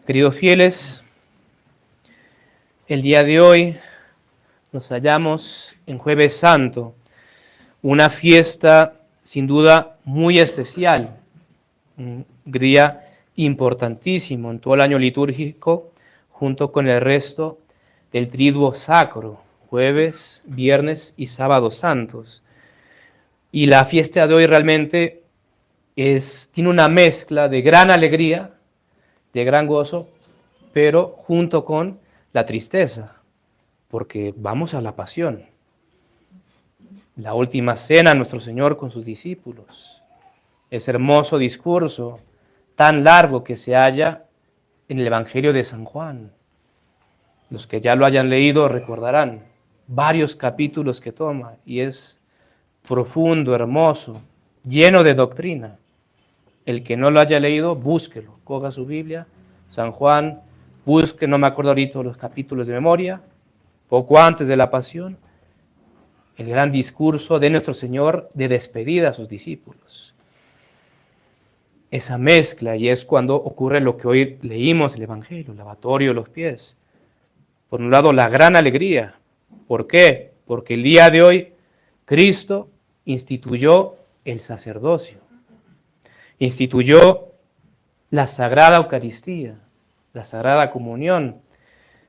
Queridos fieles, el día de hoy nos hallamos en Jueves Santo, una fiesta sin duda muy especial, un día importantísimo en todo el año litúrgico, junto con el resto del triduo sacro, jueves, viernes y sábado santos. Y la fiesta de hoy realmente tiene una mezcla de gran alegría, de gran gozo, pero junto con la tristeza, porque vamos a la pasión. La última cena, nuestro Señor con sus discípulos. Ese hermoso discurso tan largo que se halla en el Evangelio de San Juan. Los que ya lo hayan leído recordarán varios capítulos que toma y es profundo, hermoso, lleno de doctrina. El que no lo haya leído, búsquelo, coja su Biblia, San Juan, busque, no me acuerdo ahorita los capítulos de memoria, poco antes de la pasión, el gran discurso de nuestro Señor de despedida a sus discípulos. Esa mezcla, y es cuando ocurre lo que hoy leímos el Evangelio, el lavatorio de los pies. Por un lado, la gran alegría. ¿Por qué? Porque el día de hoy Cristo instituyó el sacerdocio, instituyó la Sagrada Eucaristía, la Sagrada Comunión,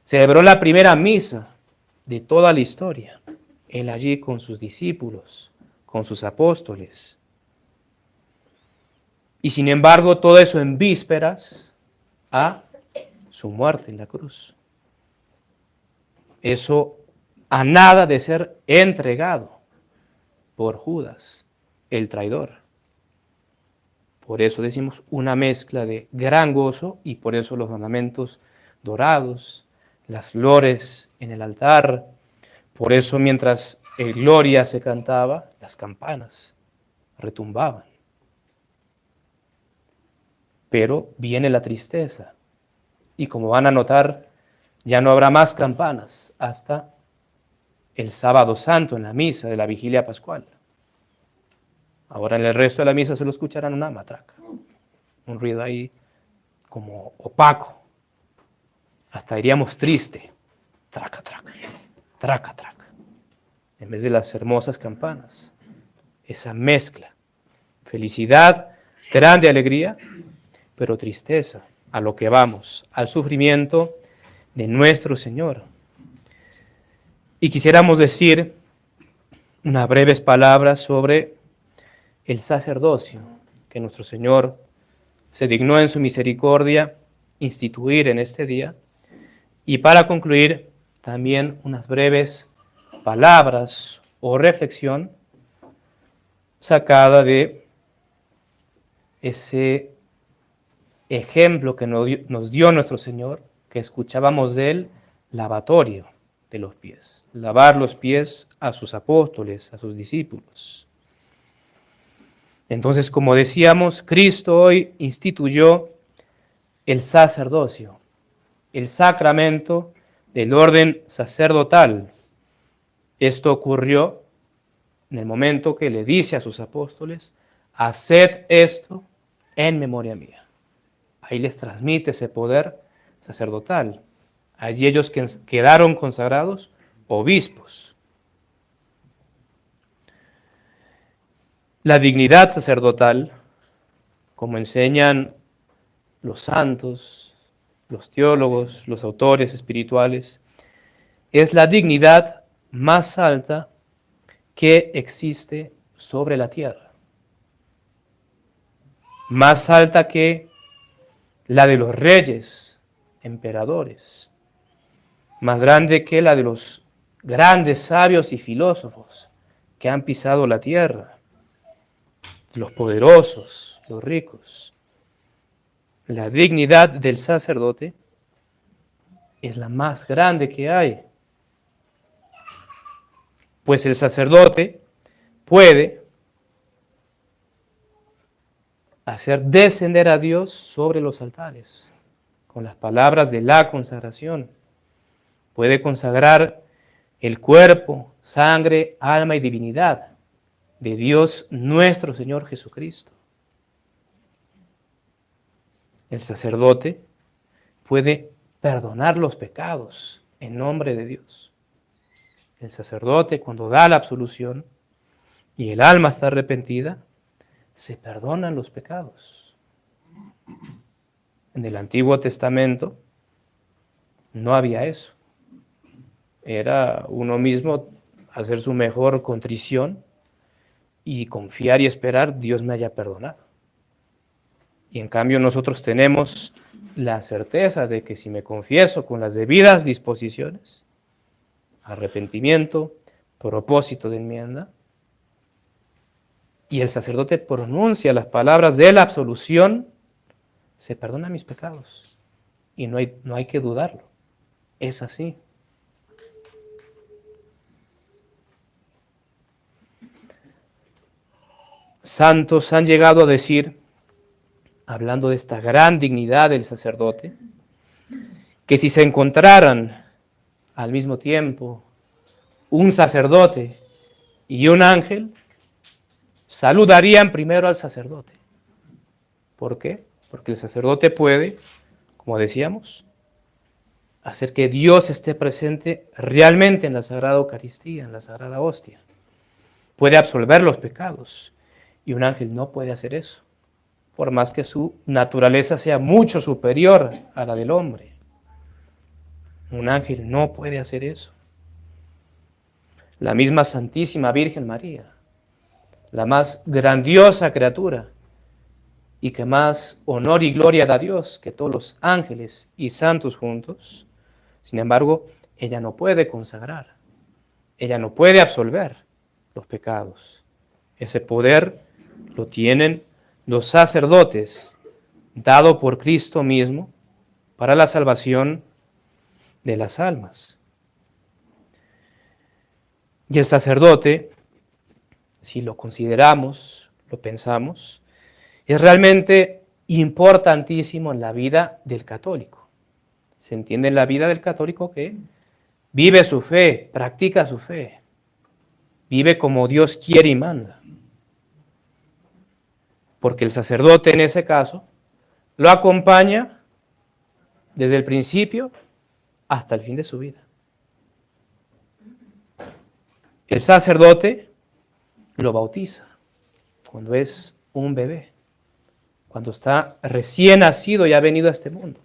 celebró la primera misa de toda la historia, él allí con sus discípulos, con sus apóstoles. Y sin embargo, todo eso en vísperas a su muerte en la cruz. Eso a nada de ser entregado por Judas, el traidor. Por eso decimos una mezcla de gran gozo y por eso los ornamentos dorados, las flores en el altar. Por eso mientras el Gloria se cantaba, las campanas retumbaban. Pero viene la tristeza y como van a notar, ya no habrá más campanas hasta el sábado santo en la misa de la vigilia pascual. Ahora en el resto de la misa solo escucharán una matraca, un ruido ahí como opaco, hasta diríamos triste, traca, traca, traca, traca, en vez de las hermosas campanas. Esa mezcla, felicidad, grande alegría, pero tristeza, a lo que vamos, al sufrimiento de nuestro Señor. Y quisiéramos decir unas breves palabras sobre el sacerdocio que nuestro Señor se dignó en su misericordia instituir en este día. Y para concluir, también unas breves palabras o reflexión sacada de ese ejemplo que nos dio nuestro Señor, que escuchábamos de él, lavatorio de los pies, lavar los pies a sus apóstoles, a sus discípulos. Entonces, como decíamos, Cristo hoy instituyó el sacerdocio, el sacramento del orden sacerdotal. Esto ocurrió en el momento que le dice a sus apóstoles, haced esto en memoria mía. Ahí les transmite ese poder sacerdotal. Allí ellos quedaron consagrados obispos. La dignidad sacerdotal, como enseñan los santos, los teólogos, los autores espirituales, es la dignidad más alta que existe sobre la tierra. Más alta que la de los reyes, emperadores, más grande que la de los grandes sabios y filósofos que han pisado la tierra, los poderosos, los ricos. La dignidad del sacerdote es la más grande que hay, pues el sacerdote puede hacer descender a Dios sobre los altares con las palabras de la consagración. Puede consagrar el cuerpo, sangre, alma y divinidad de Dios nuestro Señor Jesucristo. El sacerdote puede perdonar los pecados en nombre de Dios. El sacerdote, cuando da la absolución y el alma está arrepentida, se perdonan los pecados. En el Antiguo Testamento no había eso. Era uno mismo hacer su mejor contrición y confiar y esperar Dios me haya perdonado. Y en cambio nosotros tenemos la certeza de que si me confieso con las debidas disposiciones, arrepentimiento, propósito de enmienda, y el sacerdote pronuncia las palabras de la absolución, se perdonan mis pecados. Y no hay que dudarlo. Es así. Santos han llegado a decir, hablando de esta gran dignidad del sacerdote, que si se encontraran al mismo tiempo un sacerdote y un ángel, saludarían primero al sacerdote. ¿Por qué? Porque el sacerdote puede, como decíamos, hacer que Dios esté presente realmente en la Sagrada Eucaristía, en la Sagrada Hostia. Puede absolver los pecados y un ángel no puede hacer eso, por más que su naturaleza sea mucho superior a la del hombre. Un ángel no puede hacer eso. La misma Santísima Virgen María, la más grandiosa criatura y que más honor y gloria da a Dios que todos los ángeles y santos juntos, sin embargo, ella no puede consagrar, ella no puede absolver los pecados. Ese poder lo tienen los sacerdotes, dado por Cristo mismo para la salvación de las almas. Y el sacerdote, si lo consideramos, lo pensamos, es realmente importantísimo en la vida del católico. Se entiende en la vida del católico que vive su fe, practica su fe, vive como Dios quiere y manda. Porque el sacerdote en ese caso lo acompaña desde el principio hasta el fin de su vida. El sacerdote lo bautiza cuando es un bebé, cuando está recién nacido y ha venido a este mundo.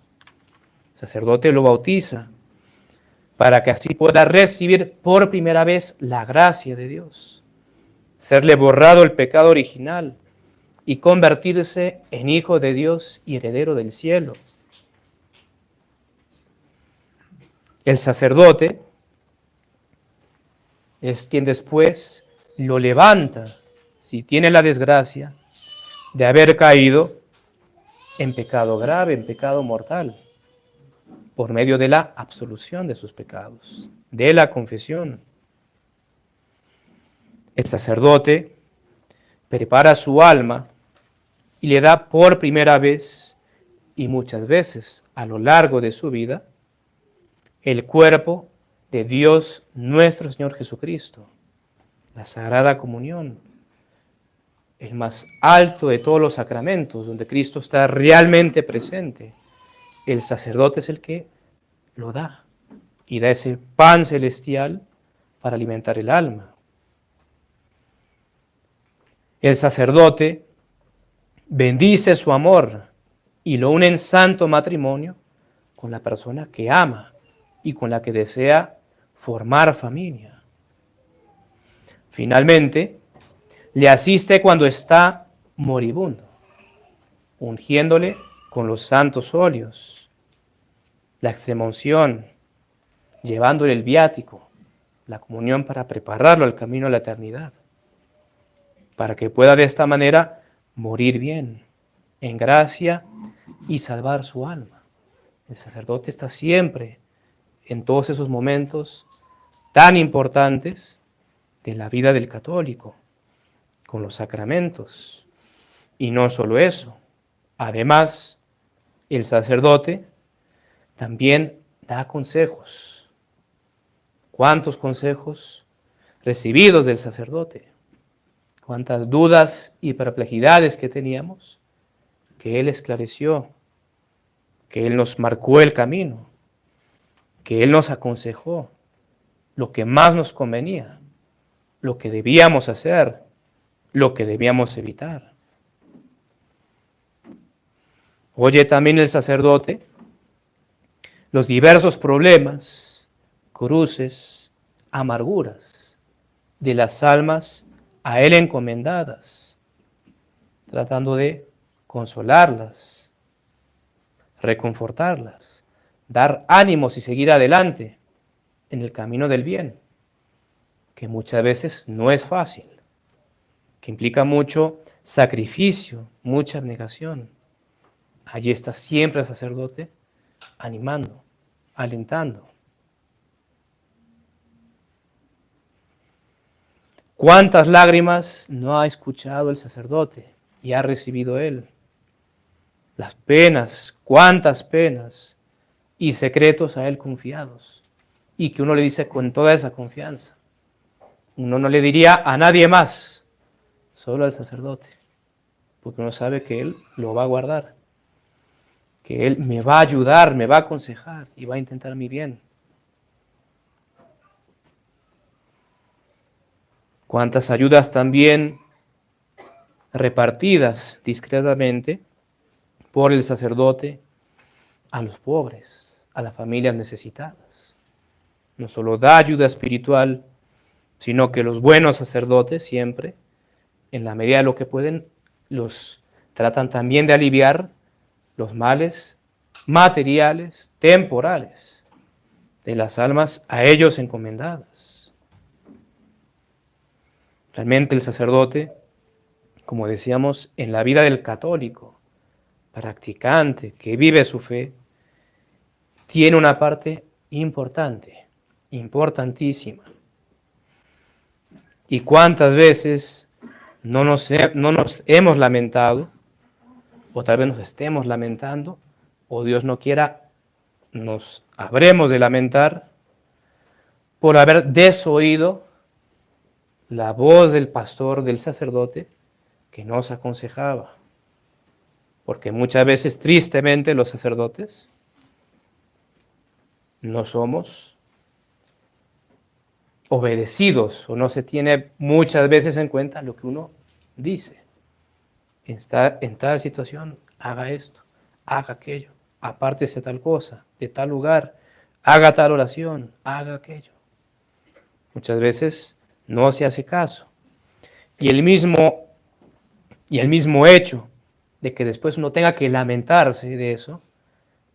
El sacerdote lo bautiza para que así pueda recibir por primera vez la gracia de Dios, serle borrado el pecado original y convertirse en hijo de Dios y heredero del cielo. El sacerdote es quien después lo levanta, si tiene la desgracia de haber caído en pecado grave, en pecado mortal, por medio de la absolución de sus pecados, de la confesión. El sacerdote prepara su alma y le da por primera vez y muchas veces a lo largo de su vida el cuerpo de Dios nuestro Señor Jesucristo, la Sagrada Comunión, el más alto de todos los sacramentos, donde Cristo está realmente presente. El sacerdote es el que lo da y da ese pan celestial para alimentar el alma. El sacerdote bendice su amor y lo une en santo matrimonio con la persona que ama y con la que desea formar familia. Finalmente, le asiste cuando está moribundo, ungiéndole con los santos óleos, la extremaunción, llevándole el viático, la comunión para prepararlo al camino a la eternidad, para que pueda de esta manera morir bien, en gracia y salvar su alma. El sacerdote está siempre en todos esos momentos tan importantes de la vida del católico, con los sacramentos. Y no solo eso, además, el sacerdote también da consejos. ¿Cuántos consejos recibidos del sacerdote? ¿Cuántas dudas y perplejidades que teníamos que él esclareció? que Él nos marcó el camino, que Él nos aconsejó lo que más nos convenía, lo que debíamos hacer, lo que debíamos evitar. Oye también el sacerdote los diversos problemas, cruces, amarguras de las almas a Él encomendadas, tratando de consolarlas, reconfortarlas, dar ánimos y seguir adelante en el camino del bien, que muchas veces no es fácil, que implica mucho sacrificio, mucha abnegación. Allí está siempre el sacerdote animando, alentando. ¿Cuántas lágrimas no ha escuchado el sacerdote y ha recibido él? Las penas, cuántas penas y secretos a él confiados, y que uno le dice con toda esa confianza. Uno no le diría a nadie más, solo al sacerdote, porque uno sabe que él lo va a guardar, que él me va a ayudar, me va a aconsejar y va a intentar mi bien. Cuántas ayudas también repartidas discretamente por el sacerdote a los pobres, a las familias necesitadas. No solo da ayuda espiritual, sino que los buenos sacerdotes siempre, en la medida de lo que pueden, los tratan también de aliviar los males materiales, temporales, de las almas a ellos encomendadas. Realmente el sacerdote, como decíamos, en la vida del católico, practicante, que vive su fe, tiene una parte importante, importantísima. ¿Y cuántas veces no nos hemos lamentado, o tal vez nos estemos lamentando, o Dios no quiera, nos habremos de lamentar por haber desoído la voz del pastor, del sacerdote, que nos aconsejaba? Porque muchas veces, tristemente, los sacerdotes no somos obedecidos o no se tiene muchas veces en cuenta lo que uno dice. En tal situación, haga esto, haga aquello, apártese tal cosa, de tal lugar, haga tal oración, haga aquello. Muchas veces no se hace caso. Y el mismo hecho de que después uno tenga que lamentarse de eso,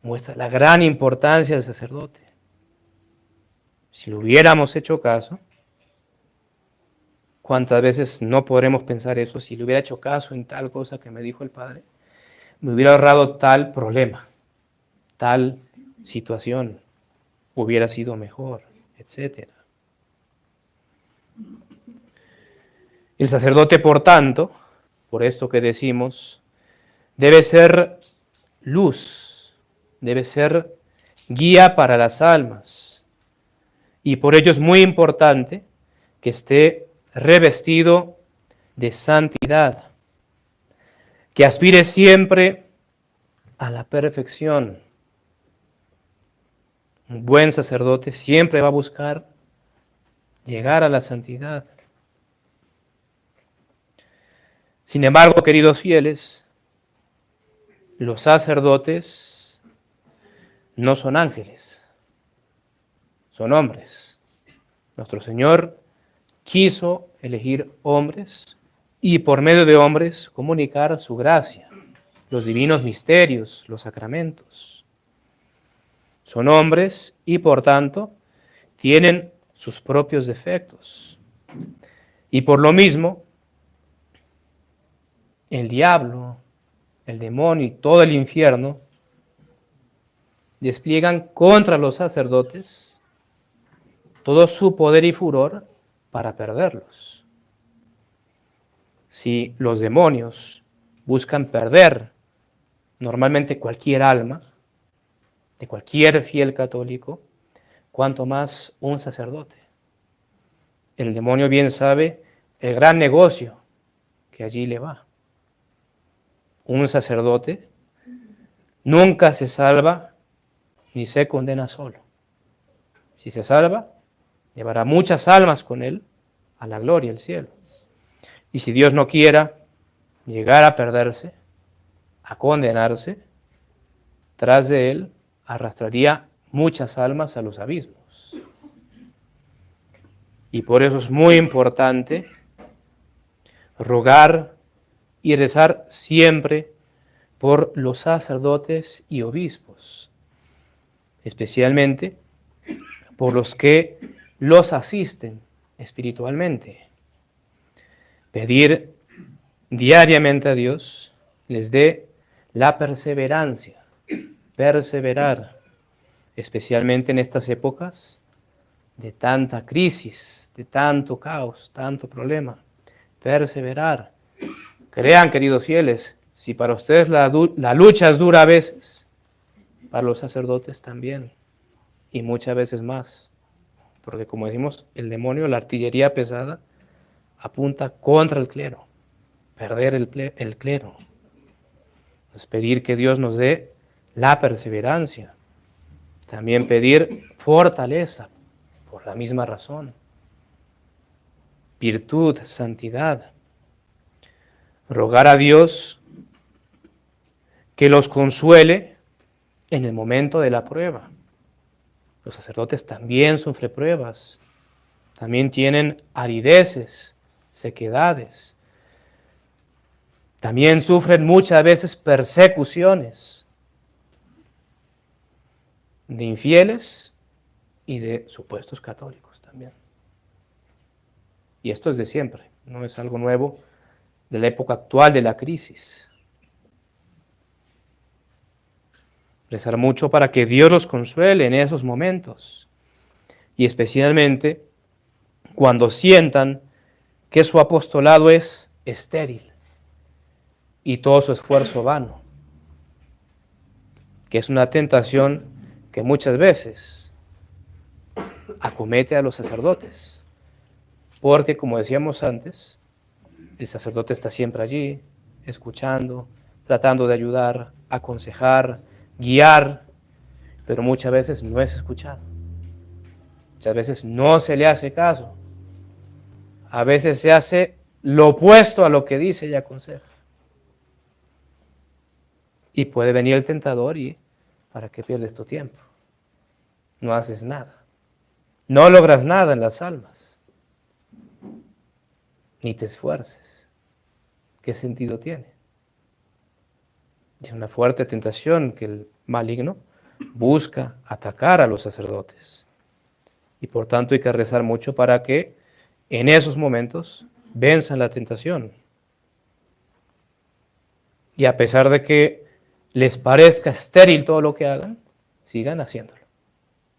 muestra la gran importancia del sacerdote. Si le hubiéramos hecho caso, ¿cuántas veces no podremos pensar eso? Si le hubiera hecho caso en tal cosa que me dijo el Padre, me hubiera ahorrado tal problema, tal situación, hubiera sido mejor, etc. El sacerdote, por tanto, por esto que decimos, debe ser luz, debe ser guía para las almas. Y por ello es muy importante que esté revestido de santidad, que aspire siempre a la perfección. Un buen sacerdote siempre va a buscar llegar a la santidad. Sin embargo, queridos fieles, los sacerdotes no son ángeles, son hombres. Nuestro Señor quiso elegir hombres y por medio de hombres comunicar su gracia, los divinos misterios, los sacramentos. Son hombres y por tanto tienen sus propios defectos. Y por lo mismo, el diablo, el demonio y todo el infierno despliegan contra los sacerdotes todo su poder y furor para perderlos. Si los demonios buscan perder normalmente cualquier alma, de cualquier fiel católico, cuanto más un sacerdote. El demonio bien sabe el gran negocio que allí le va. Un sacerdote nunca se salva ni se condena solo. Si se salva, llevará muchas almas con él a la gloria, al cielo. Y si Dios no quiera llegar a perderse, a condenarse, tras de él arrastraría muchas almas a los abismos. Y por eso es muy importante rogar y rezar siempre por los sacerdotes y obispos, especialmente por los que los asisten espiritualmente. Pedir diariamente a Dios les dé la perseverancia, perseverar, especialmente en estas épocas de tanta crisis, de tanto caos, tanto problema. Perseverar. Crean, queridos fieles, si para ustedes la lucha es dura a veces, para los sacerdotes también, y muchas veces más. Porque como decimos, el demonio, la artillería pesada, apunta contra el clero, perder el clero. Es pedir que Dios nos dé la perseverancia. También pedir fortaleza, por la misma razón. Virtud, santidad. Rogar a Dios que los consuele en el momento de la prueba. Los sacerdotes también sufren pruebas, también tienen arideces, sequedades, también sufren muchas veces persecuciones de infieles y de supuestos católicos también. Y esto es de siempre, no es algo nuevo de la época actual de la crisis. Rezar mucho para que Dios los consuele en esos momentos, y especialmente cuando sientan que su apostolado es estéril y todo su esfuerzo vano, que es una tentación que muchas veces acomete a los sacerdotes, porque como decíamos antes, el sacerdote está siempre allí, escuchando, tratando de ayudar, aconsejar, guiar, pero muchas veces no es escuchado. Muchas veces no se le hace caso. A veces se hace lo opuesto a lo que dice y aconseja. Y puede venir el tentador y ¿para qué pierdes tu tiempo? No haces nada. No logras nada en las almas. Ni te esfuerces. ¿Qué sentido tiene? Es una fuerte tentación que el maligno busca atacar a los sacerdotes. Y por tanto hay que rezar mucho para que en esos momentos venzan la tentación. Y a pesar de que les parezca estéril todo lo que hagan, sigan haciéndolo.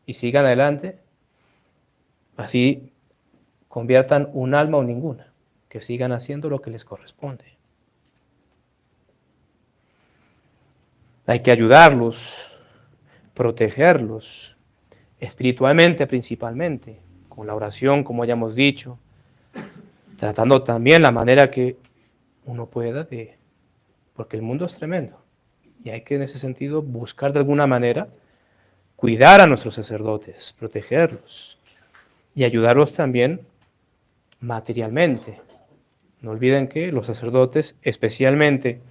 Y sigan adelante. Así conviertan un alma o ninguna. Que sigan haciendo lo que les corresponde. Hay que ayudarlos, protegerlos, espiritualmente principalmente, con la oración, como ya hemos dicho, tratando también la manera que uno pueda porque el mundo es tremendo, y hay que en ese sentido buscar de alguna manera cuidar a nuestros sacerdotes, protegerlos, y ayudarlos también materialmente. No olviden que los sacerdotes, especialmente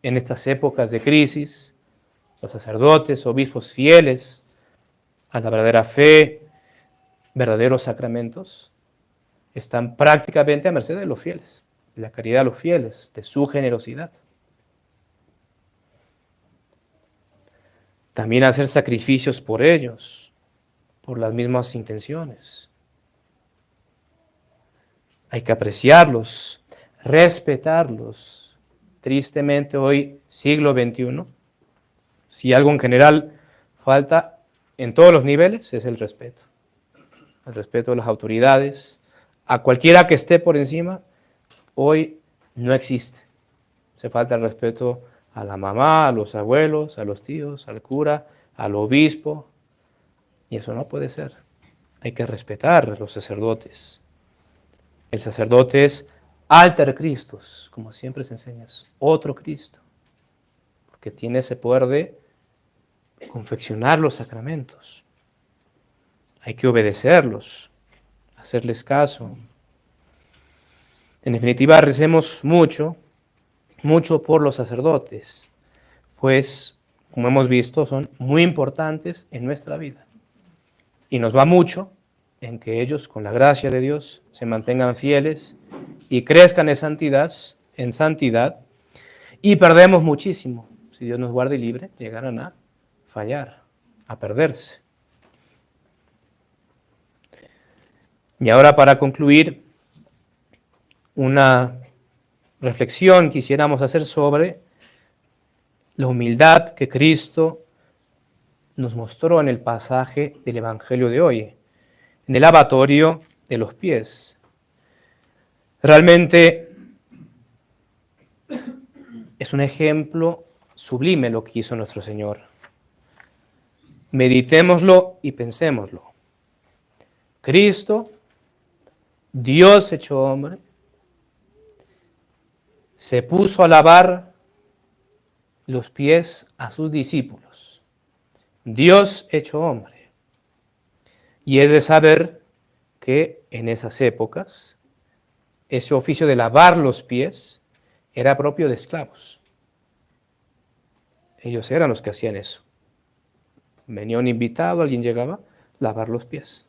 en estas épocas de crisis, los sacerdotes, obispos fieles a la verdadera fe, verdaderos sacramentos, están prácticamente a merced de los fieles, de la caridad de los fieles, de su generosidad. También hacer sacrificios por ellos, por las mismas intenciones. Hay que apreciarlos, respetarlos. Tristemente hoy, siglo XXI, si algo en general falta en todos los niveles, es el respeto. El respeto a las autoridades, a cualquiera que esté por encima, hoy no existe. Se falta el respeto a la mamá, a los abuelos, a los tíos, al cura, al obispo, y eso no puede ser. Hay que respetar a los sacerdotes. El sacerdote es alter Christus, como siempre se enseña, es otro Cristo. que tiene ese poder de confeccionar los sacramentos. Hay que obedecerlos, hacerles caso. En definitiva, recemos mucho, mucho por los sacerdotes, pues, como hemos visto, son muy importantes en nuestra vida. Y nos va mucho en que ellos, con la gracia de Dios, se mantengan fieles y crezcan en santidad, y perdemos muchísimo. Si Dios nos guarde y libre, llegarán a fallar, a perderse. Y ahora, para concluir, una reflexión quisiéramos hacer sobre la humildad que Cristo nos mostró en el pasaje del Evangelio de hoy, en el lavatorio de los pies. Realmente es un ejemplo sublime lo que hizo nuestro Señor. Meditémoslo y pensémoslo. Cristo, Dios hecho hombre, se puso a lavar los pies a sus discípulos. Dios hecho hombre. Y es de saber que en esas épocas ese oficio de lavar los pies era propio de esclavos. Ellos eran los que hacían eso. Venía un invitado, alguien llegaba, lavar los pies.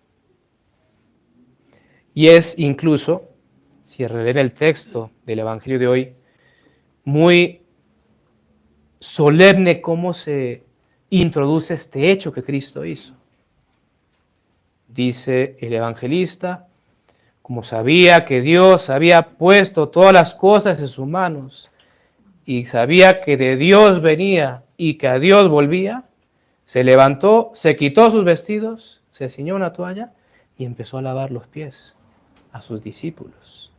Y es incluso, si releer el texto del Evangelio de hoy, muy solemne cómo se introduce este hecho que Cristo hizo. Dice el evangelista, como sabía que Dios había puesto todas las cosas en sus manos y sabía que de Dios venía y que a Dios volvía, se levantó, se quitó sus vestidos, se ciñó una toalla y empezó a lavar los pies a sus discípulos.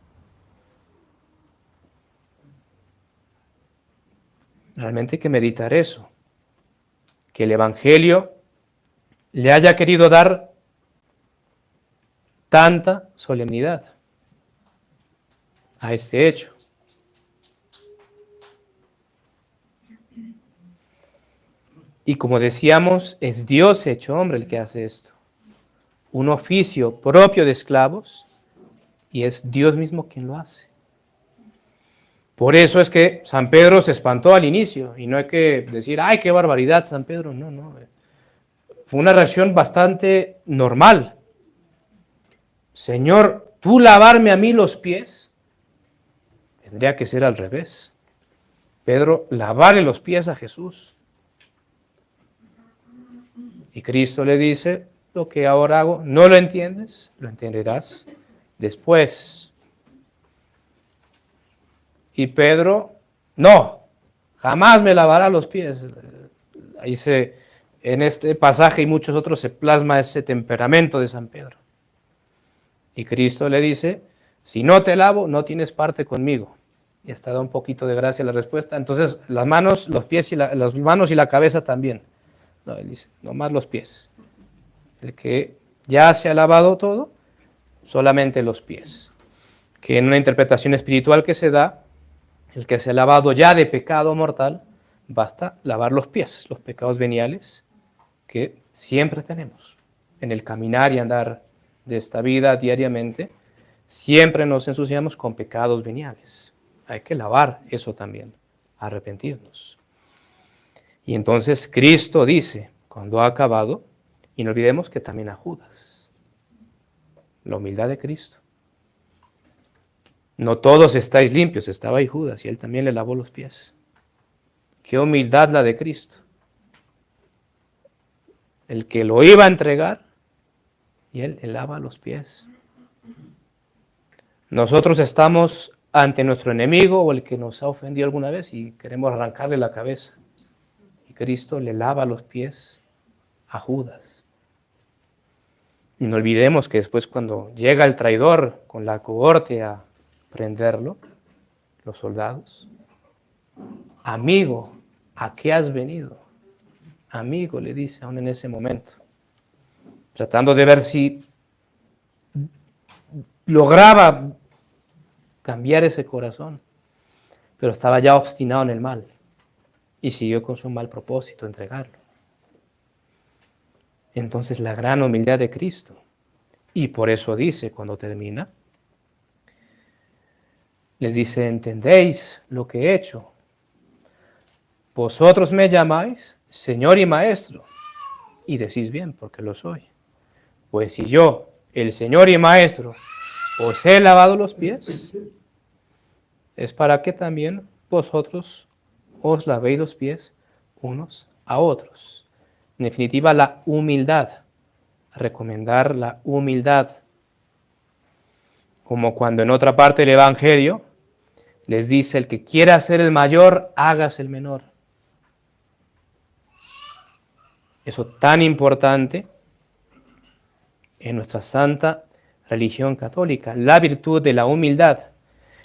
Realmente hay que meditar eso, que el Evangelio le haya querido dar tanta solemnidad a este hecho. Y como decíamos, es Dios hecho hombre el que hace esto. Un oficio propio de esclavos, y es Dios mismo quien lo hace. Por eso es que San Pedro se espantó al inicio, y no hay que decir, ¡ay, qué barbaridad, San Pedro! No, no. Fue una reacción bastante normal. Señor, ¿tú lavarme a mí los pies? Tendría que ser al revés. Pedro, lavarle los pies a Jesús. Y Cristo le dice, lo que ahora hago, ¿no lo entiendes? Lo entenderás después. Y Pedro, no, jamás me lavará los pies. En este pasaje y muchos otros se plasma ese temperamento de San Pedro. Y Cristo le dice, si no te lavo, no tienes parte conmigo. Y hasta da un poquito de gracia la respuesta. Entonces, las manos, los pies y las manos y la cabeza también. No, él dice, nomás los pies. El que ya se ha lavado todo, solamente los pies. Que en una interpretación espiritual que se da, el que se ha lavado ya de pecado mortal, basta lavar los pies, los pecados veniales que siempre tenemos. En el caminar y andar de esta vida diariamente, siempre nos ensuciamos con pecados veniales. Hay que lavar eso también, arrepentirnos. Y entonces Cristo dice, cuando ha acabado, y no olvidemos que también a Judas, la humildad de Cristo. No todos estáis limpios, estaba ahí Judas y él también le lavó los pies. Qué humildad la de Cristo. El que lo iba a entregar y él le lava los pies. Nosotros estamos ante nuestro enemigo o el que nos ha ofendido alguna vez y queremos arrancarle la cabeza. Y Cristo le lava los pies a Judas. Y no olvidemos que después cuando llega el traidor con la cohorte a prenderlo, los soldados, amigo, ¿a qué has venido? Amigo, le dice aún en ese momento, tratando de ver si lograba cambiar ese corazón, pero estaba ya obstinado en el mal. y siguió con su mal propósito, entregarlo. Entonces la gran humildad de Cristo. Y por eso dice, cuando termina, les dice, ¿entendéis lo que he hecho? Vosotros me llamáis Señor y Maestro, y decís bien, porque lo soy. Pues si yo, el Señor y Maestro, os he lavado los pies, es para que también vosotros os lavéis los pies unos a otros. En definitiva, la humildad, recomendar la humildad. Como cuando en otra parte del Evangelio les dice, el que quiera ser el mayor, hágase el menor. Eso tan importante en nuestra santa religión católica, la virtud de la humildad,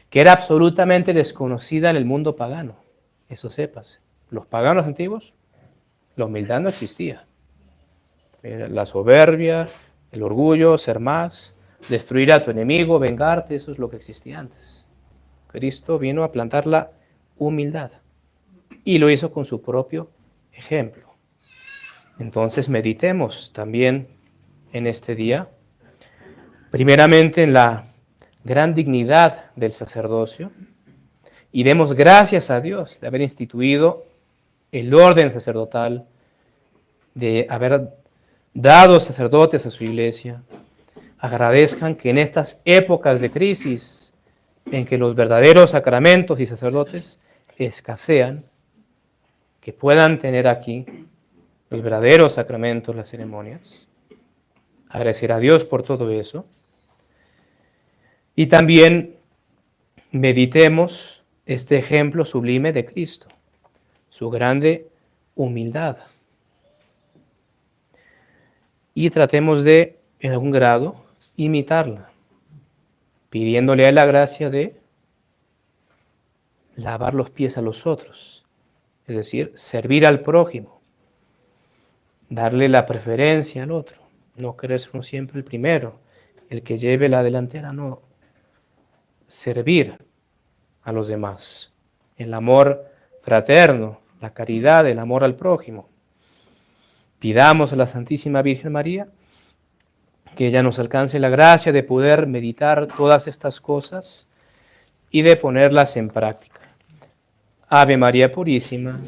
que era absolutamente desconocida en el mundo pagano. Eso sepas. Los paganos antiguos, la humildad no existía. Era la soberbia, el orgullo, ser más, destruir a tu enemigo, vengarte, eso es lo que existía antes. Cristo vino a plantar la humildad y lo hizo con su propio ejemplo. Entonces meditemos también en este día, primeramente en la gran dignidad del sacerdocio, y demos gracias a Dios de haber instituido el orden sacerdotal, de haber dado sacerdotes a su iglesia. Agradezcan que en estas épocas de crisis, en que los verdaderos sacramentos y sacerdotes escasean, que puedan tener aquí los verdaderos sacramentos, las ceremonias. Agradecer a Dios por todo eso. Y también meditemos este ejemplo sublime de Cristo, su grande humildad. Y tratemos de, en algún grado, imitarla, pidiéndole a Él la gracia de lavar los pies a los otros, es decir, servir al prójimo, darle la preferencia al otro, no querer ser uno siempre el primero, el que lleve la delantera, no, servir a los demás, el amor fraterno, la caridad, el amor al prójimo. Pidamos a la Santísima Virgen María que ella nos alcance la gracia de poder meditar todas estas cosas y de ponerlas en práctica. Ave María Purísima.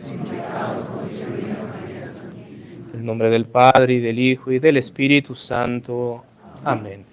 En el nombre del Padre, y del Hijo, y del Espíritu Santo. Amén.